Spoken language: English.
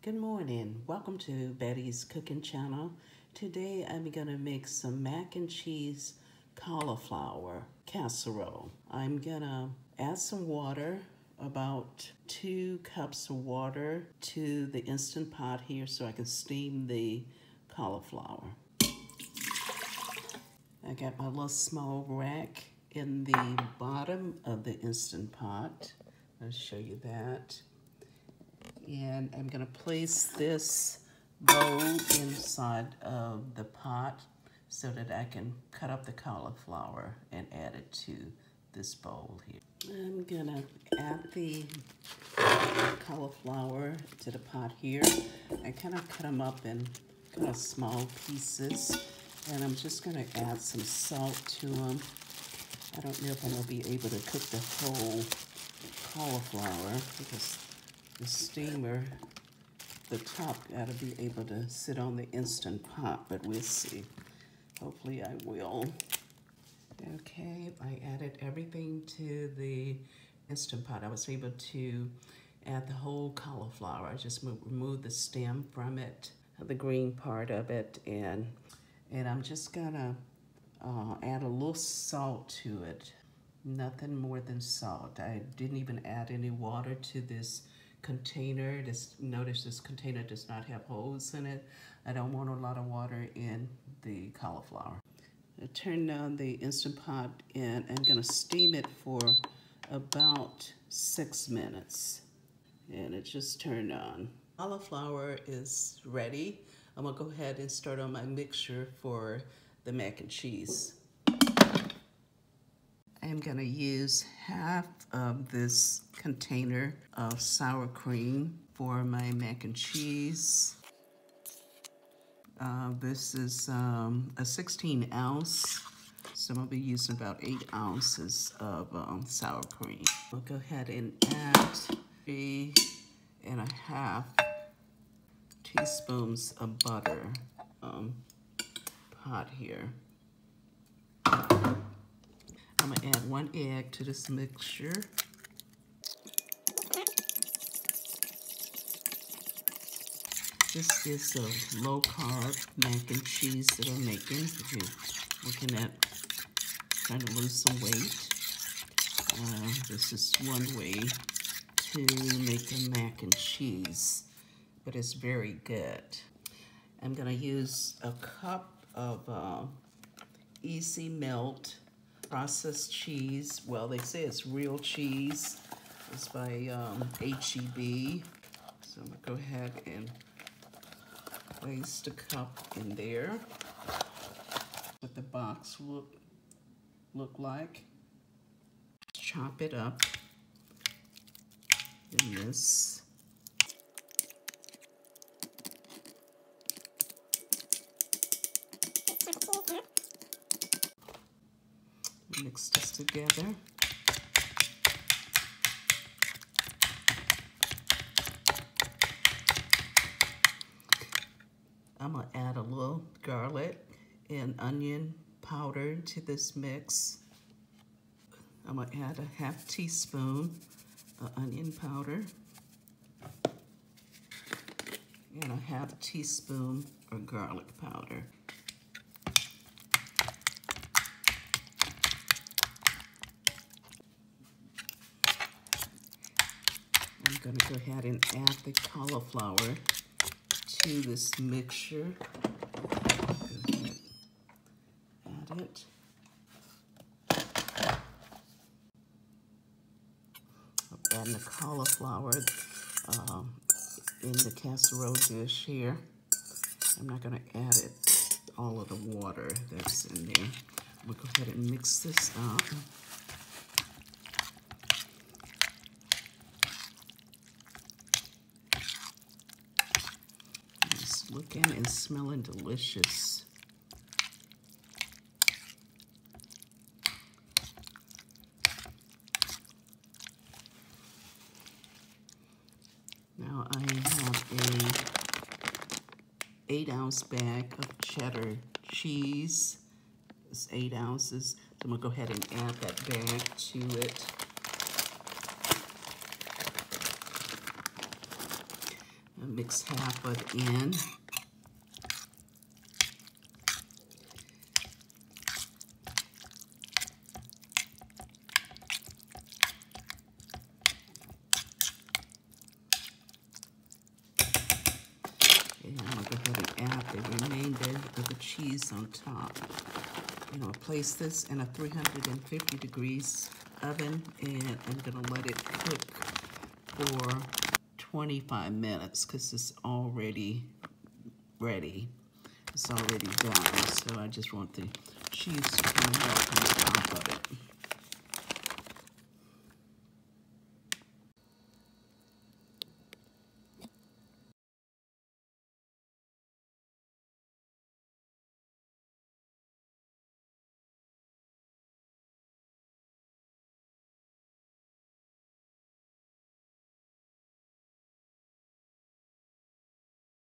Good morning. Welcome to Bettye's cooking channel. Today I'm gonna make some mac and cheese cauliflower casserole. I'm gonna add some water, about 2 cups of water to the Instant Pot here so I can steam the cauliflower. I got my little small rack in the bottom of the Instant Pot. I'll show you that. And I'm gonna place this bowl inside of the pot so that I can cut up the cauliflower and add it to this bowl here. I'm gonna add the cauliflower to the pot here. I kind of cut them up in kind of small pieces, and I'm just gonna add some salt to them. I don't know if I'm gonna be able to cook the whole cauliflower because the steamer, the top gotta be able to sit on the Instant Pot, but we'll see. Hopefully I will. Okay, I added everything to the Instant Pot. I was able to add the whole cauliflower. I just removed the stem from it, the green part of it, and I'm just gonna add a little salt to it. Nothing more than salt. I didn't even add any water to this container. Notice this container does not have holes in it. I don't want a lot of water in the cauliflower. I turned on the Instant Pot and I'm gonna steam it for about 6 minutes. And it just turned on. Cauliflower is ready. I'm gonna go ahead and start on my mixture for the mac and cheese. I'm gonna use half of this container of sour cream for my mac and cheese. This is a 16 ounce, so I'm gonna be using about 8 ounces of sour cream. I'll go ahead and add 3.5 teaspoons of butter pot here. I'm gonna add 1 egg to this mixture. This is a low-carb mac and cheese that I'm making. If you're looking at trying to lose some weight, this is one way to make a mac and cheese, but it's very good. I'm gonna use a cup of easy melt processed cheese. Well, they say it's real cheese. It's by HEB. So I'm gonna go ahead and place the cup in there. What the box look like. Chop it up in this. Mix this together. I'm gonna add a little garlic and onion powder to this mix. I'm gonna add a half teaspoon of onion powder and a half teaspoon of garlic powder. I'm gonna go ahead and add the cauliflower to this mixture. Go ahead, add it. I'm adding the cauliflower in the casserole dish here. I'm not gonna add it, all of the water that's in there. We'll go ahead and mix this up. Looking and smelling delicious. Now I have a 8-ounce bag of cheddar cheese. It's 8 ounces. So I'm gonna go ahead and add that bag to it. Mix half of it in. And I'm going to go ahead and add the remainder of the cheese on top. You know, place this in a 350 degrees oven, and I'm going to let it cook for 25 minutes because it's already ready. It's already done, so I just want the cheese to kind of melt on top of it.